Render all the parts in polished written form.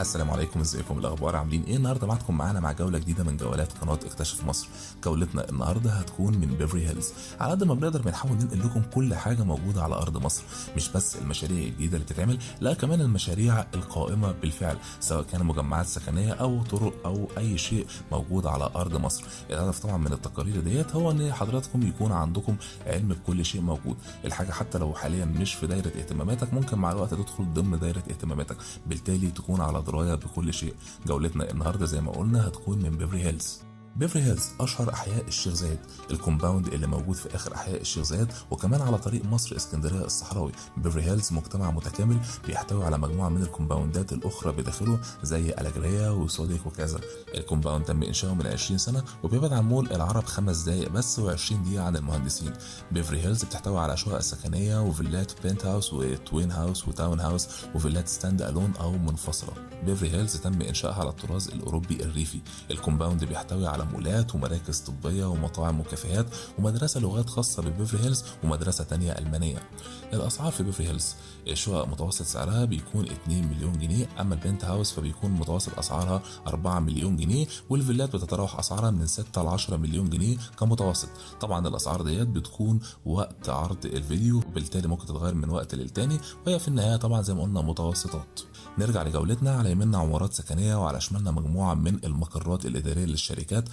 السلام عليكم، ازيكم؟ الاخبار عاملين ايه؟ النهارده معانا مع جوله جديده من جولات قناه اكتشف مصر. جولتنا النهارده هتكون من بيفري هيلز. على قد ما بنقدر بنحاول ننقل لكم كل حاجه موجوده على ارض مصر، مش بس المشاريع الجديده اللي بتتعمل، لا كمان المشاريع القائمه بالفعل، سواء كان مجمعات سكنيه او طرق او اي شيء موجود على ارض مصر. الهدف طبعا من التقارير ديت هو ان حضراتكم يكون عندكم علم بكل شيء موجود. الحاجه حتى لو حاليا مش في دايره اهتماماتك، ممكن مع الوقت تدخل ضمن دايره اهتماماتك، بالتالي تكون على درايه بكل شيء. جولتنا النهارده زي ما قلنا هتكون من بيفري هيلز. بيفري هيلز اشهر احياء الشيخ زايد، الكومباوند اللي موجود في اخر احياء الشيخ زايد وكمان على طريق مصر اسكندريه الصحراوي. بيفري هيلز مجتمع متكامل بيحتوي على مجموعه من الكومباوندات الاخرى بداخله زي الاجريه وسودك وكذا. الكومباوند تم انشاؤه من 20 سنه وبيبعد عن مول العرب 5 دقائق بس و20 دقيقه عن المهندسين. بيفري هيلز بتحتوي على شقق سكنيه وفيلات بنت هاوس وتوين هاوس وتاون هاوس وفيلات ستاند الون او منفصله. بيفري هيلز تم انشائها على الطراز الاوروبي الريفي. الكومباوند بيحتوي على مولات ومراكز طبيه ومطاعم وكافيهات ومدرسه لغات خاصه ببيفري هيلز ومدرسه تانية المانيه. الاسعار في بيفري هيلز، الشقق متوسط سعرها بيكون 2 مليون جنيه، اما البنت هاوس فبيكون متوسط اسعارها 4 مليون جنيه، والفيلات بتتراوح اسعارها من 6 ل 10 مليون جنيه كمتوسط. طبعا الاسعار ديت بتكون وقت عرض الفيديو وبالتالي ممكن تتغير من وقت للتاني، وهي في النهايه طبعا زي ما قلنا متوسطات. نرجع لجولتنا. على يمنا عمارات سكنيه وعلى شمالنا مجموعه من المقرات الاداريه للشركات.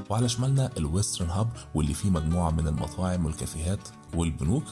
وعلى شمالنا الويسترن هاب واللي فيه مجموعة من المطاعم والكافيهات والبنوك.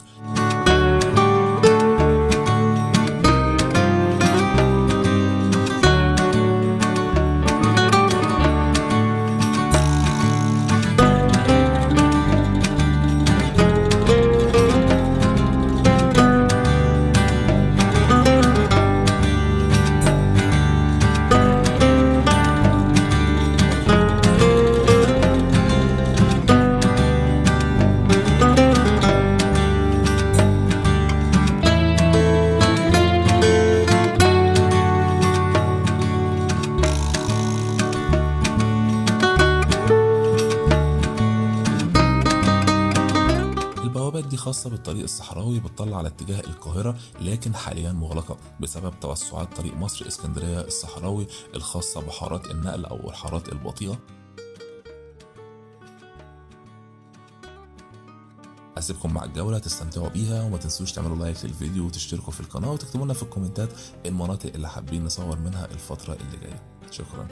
البوابات دي خاصة بالطريق الصحراوي بتطلع على اتجاه القاهرة، لكن حاليا مغلقة بسبب توسعات طريق مصر اسكندرية الصحراوي الخاصة بحارات النقل أو الحارات البطيئة. هسيبكم مع الجولة تستمتعوا بيها، وما تنسوش تعملوا لايك للفيديو وتشتركوا في القناة وتكتبوا لنا في الكومنتات المناطق اللي حابين نصور منها الفترة اللي جاية. شكرا.